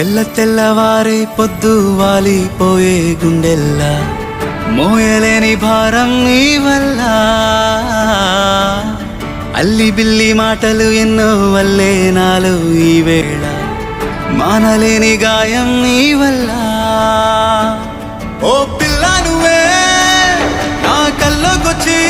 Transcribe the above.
తెల్లవారే పొద్దు వాలిపోయే గుండెల్లా మోయలేని భారం నీ వల్ల అల్లి బిల్లి మాటలు ఎన్నో వల్లే నాలో ఈ వేళ మానలేని గాయం నీ వల్ల ఓ పిల్ల నువ్వే నా కల్లోకొచ్చి